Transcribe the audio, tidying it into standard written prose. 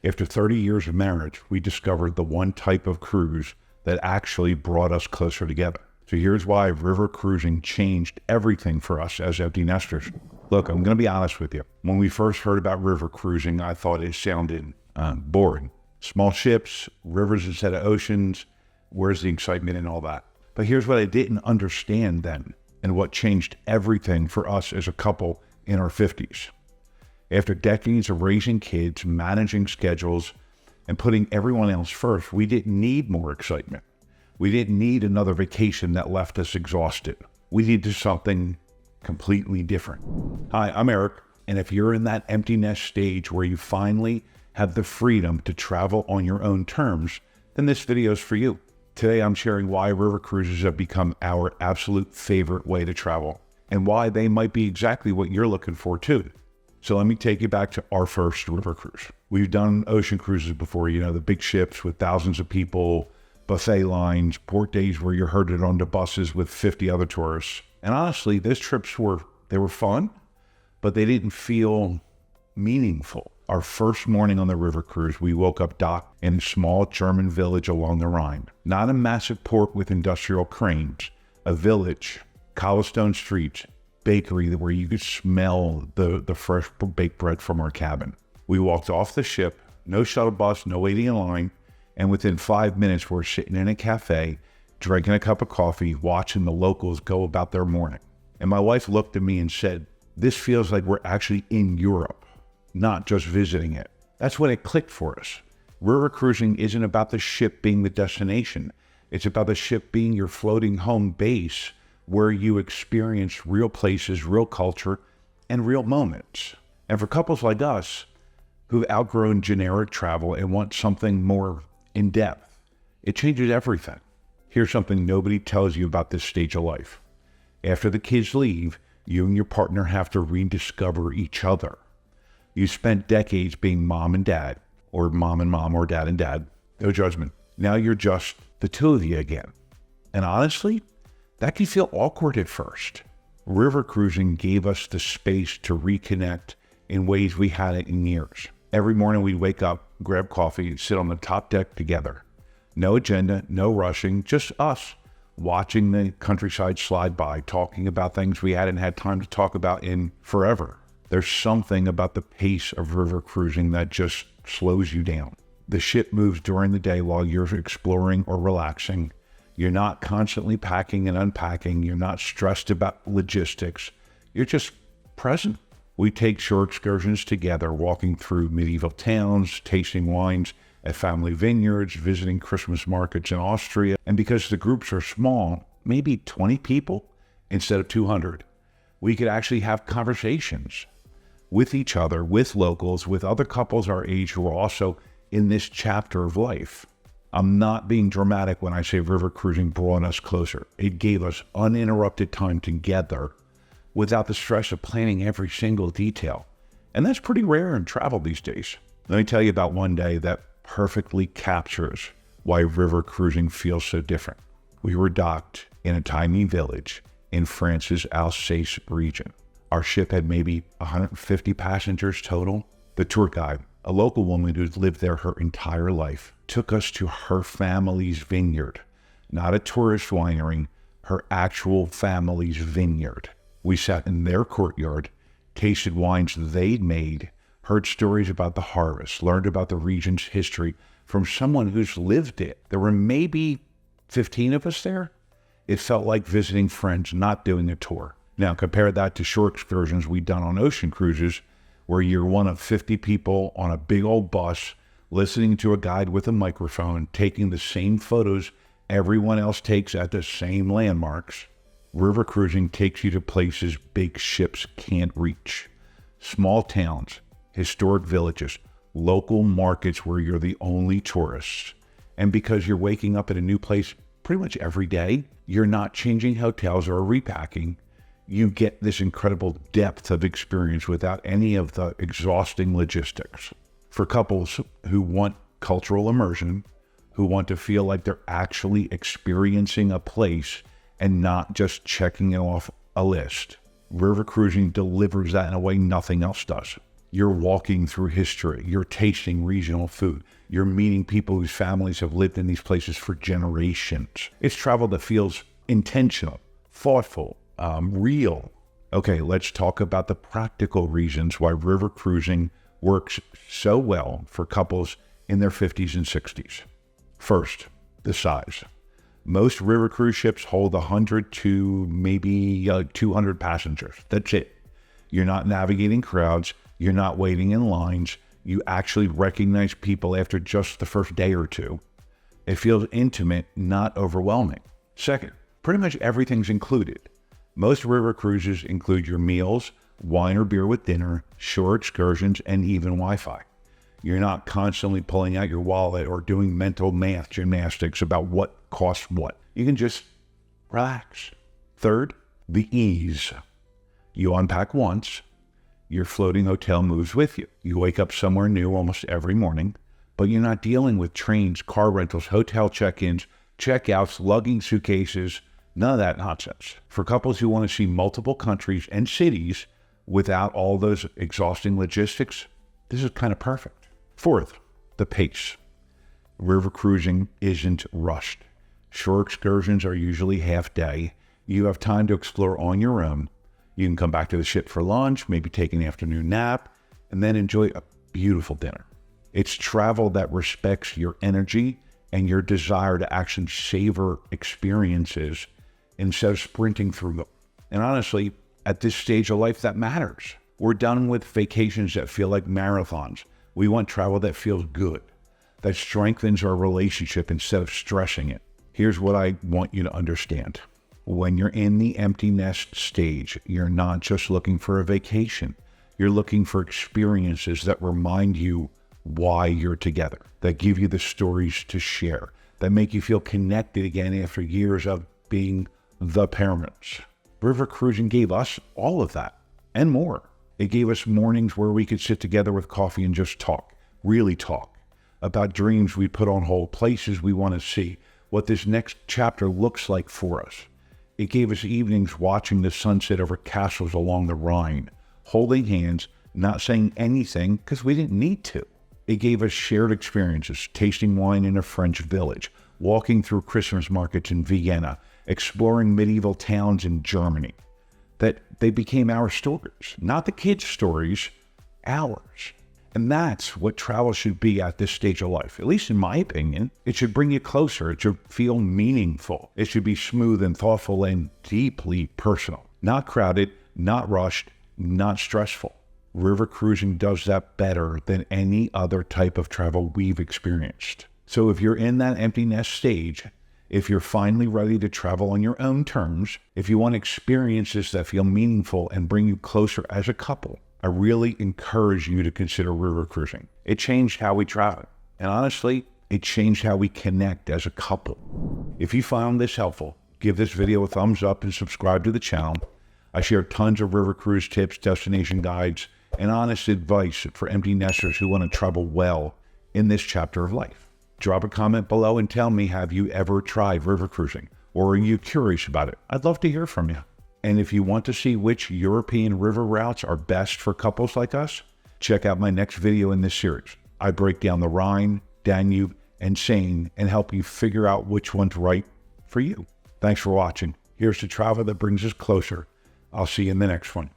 After 30 years of marriage, we discovered the one type of cruise that actually brought us closer together. So here's why river cruising changed everything for us as empty nesters. Look, I'm going to be honest with you. When we first heard about river cruising, I thought it sounded boring. Small ships, rivers instead of oceans, where's the excitement and all that? But here's what I didn't understand then, and what changed everything for us as a couple in our 50s. After decades of raising kids, managing schedules, and putting everyone else first, we didn't need more excitement. We didn't need another vacation that left us exhausted. We needed something completely different. Hi, I'm Eric, and if you're in that empty nest stage where you finally have the freedom to travel on your own terms, then this video is for you. Today, I'm sharing why river cruises have become our absolute favorite way to travel, and why they might be exactly what you're looking for too. So let me take you back to our first river cruise. We've done ocean cruises before, the big ships with thousands of people, buffet lines, port days where you're herded onto buses with 50 other tourists. And honestly, those trips were fun, but they didn't feel meaningful. Our first morning on the river cruise, we woke up docked in a small German village along the Rhine. Not a massive port with industrial cranes, a village, cobblestone streets, bakery where you could smell the fresh baked bread from our cabin. We walked off the ship, no shuttle bus, no waiting in line, and within 5 minutes we're sitting in a cafe, drinking a cup of coffee, watching the locals go about their morning. And my wife looked at me and said, "This feels like we're actually in Europe, not just visiting it." That's when it clicked for us. River cruising isn't about the ship being the destination. It's about the ship being your floating home base, where you experience real places, real culture, and real moments. And for couples like us who've outgrown generic travel and want something more in-depth, it changes everything. Here's something nobody tells you about this stage of life. After the kids leave, you and your partner have to rediscover each other. You spent decades being mom and dad, or mom and mom, or dad and dad. No judgment. Now you're just the two of you again. And honestly, that can feel awkward at first. River cruising gave us the space to reconnect in ways we hadn't in years. Every morning we'd wake up, grab coffee, sit on the top deck together. No agenda, no rushing, just us watching the countryside slide by, talking about things we hadn't had time to talk about in forever. There's something about the pace of river cruising that just slows you down. The ship moves during the day while you're exploring or relaxing. You're not constantly packing and unpacking. You're not stressed about logistics. You're just present. We take short excursions together, walking through medieval towns, tasting wines at family vineyards, visiting Christmas markets in Austria. And because the groups are small, maybe 20 people instead of 200, we could actually have conversations with each other, with locals, with other couples our age who are also in this chapter of life. I'm not being dramatic when I say river cruising brought us closer. It gave us uninterrupted time together without the stress of planning every single detail. And that's pretty rare in travel these days. Let me tell you about one day that perfectly captures why river cruising feels so different. We were docked in a tiny village in France's Alsace region. Our ship had maybe 150 passengers total. The tour guide, a local woman who's lived there her entire life, took us to her family's vineyard, not a tourist winery, her actual family's vineyard. We sat in their courtyard, tasted wines they'd made, heard stories about the harvest, learned about the region's history from someone who's lived it. There were maybe 15 of us there. It felt like visiting friends, not doing a tour. Now compare that to short excursions we'd done on ocean cruises, where you're one of 50 people on a big old bus, listening to a guide with a microphone, taking the same photos everyone else takes at the same landmarks. River cruising takes you to places big ships can't reach. Small towns, historic villages, local markets where you're the only tourist. And because you're waking up at a new place pretty much every day, you're not changing hotels or repacking. You get this incredible depth of experience without any of the exhausting logistics. For couples who want cultural immersion, who want to feel like they're actually experiencing a place and not just checking it off a list, river cruising delivers that in a way nothing else does. You're walking through history. You're tasting regional food. You're meeting people whose families have lived in these places for generations. It's travel that feels intentional, thoughtful, real. Okay, let's talk about the practical reasons why river cruising works so well for couples in their 50s and 60s. First, the size. Most river cruise ships hold 100 to maybe 200 passengers. That's it. You're not navigating crowds. You're not waiting in lines. You actually recognize people after just the first day or two. It feels intimate, not overwhelming. Second, pretty much everything's included. Most river cruises include your meals, wine or beer with dinner, shore excursions, and even Wi-Fi. You're not constantly pulling out your wallet or doing mental math gymnastics about what costs what. You can just relax. Third, the ease. You unpack once. Your floating hotel moves with you. You wake up somewhere new almost every morning, but you're not dealing with trains, car rentals, hotel check-ins, check-outs, lugging suitcases, none of that nonsense. For couples who want to see multiple countries and cities without all those exhausting logistics, this is kind of perfect. Fourth, the pace. River cruising isn't rushed. Shore excursions are usually half day. You have time to explore on your own. You can come back to the ship for lunch, maybe take an afternoon nap, and then enjoy a beautiful dinner. It's travel that respects your energy and your desire to actually savor experiences instead of sprinting through them. And honestly, at this stage of life, that matters. We're done with vacations that feel like marathons. We want travel that feels good, that strengthens our relationship instead of stressing it. Here's what I want you to understand. When you're in the empty nest stage, you're not just looking for a vacation. You're looking for experiences that remind you why you're together, that give you the stories to share, that make you feel connected again after years of being the parents. River cruising gave us all of that and more. It gave us mornings where we could sit together with coffee and just talk, really talk, about dreams we put on hold, places we want to see, what this next chapter looks like for us. It gave us evenings watching the sunset over castles along the Rhine, holding hands, not saying anything because we didn't need to. It gave us shared experiences, tasting wine in a French village, walking through Christmas markets in Vienna, exploring medieval towns in Germany. That they became our stories, not the kids' stories, ours. And that's what travel should be at this stage of life. At least in my opinion, it should bring you closer. It should feel meaningful. It should be smooth and thoughtful and deeply personal. Not crowded, not rushed, not stressful. River cruising does that better than any other type of travel we've experienced. So if you're in that empty nest stage, if you're finally ready to travel on your own terms, if you want experiences that feel meaningful and bring you closer as a couple, I really encourage you to consider river cruising. It changed how we travel. And honestly, it changed how we connect as a couple. If you found this helpful, give this video a thumbs up and subscribe to the channel. I share tons of river cruise tips, destination guides, and honest advice for empty nesters who want to travel well in this chapter of life. Drop a comment below and tell me, have you ever tried river cruising? Or are you curious about it? I'd love to hear from you. And if you want to see which European river routes are best for couples like us, check out my next video in this series. I break down the Rhine, Danube, and Seine and help you figure out which one's right for you. Thanks for watching. Here's to travel that brings us closer. I'll see you in the next one.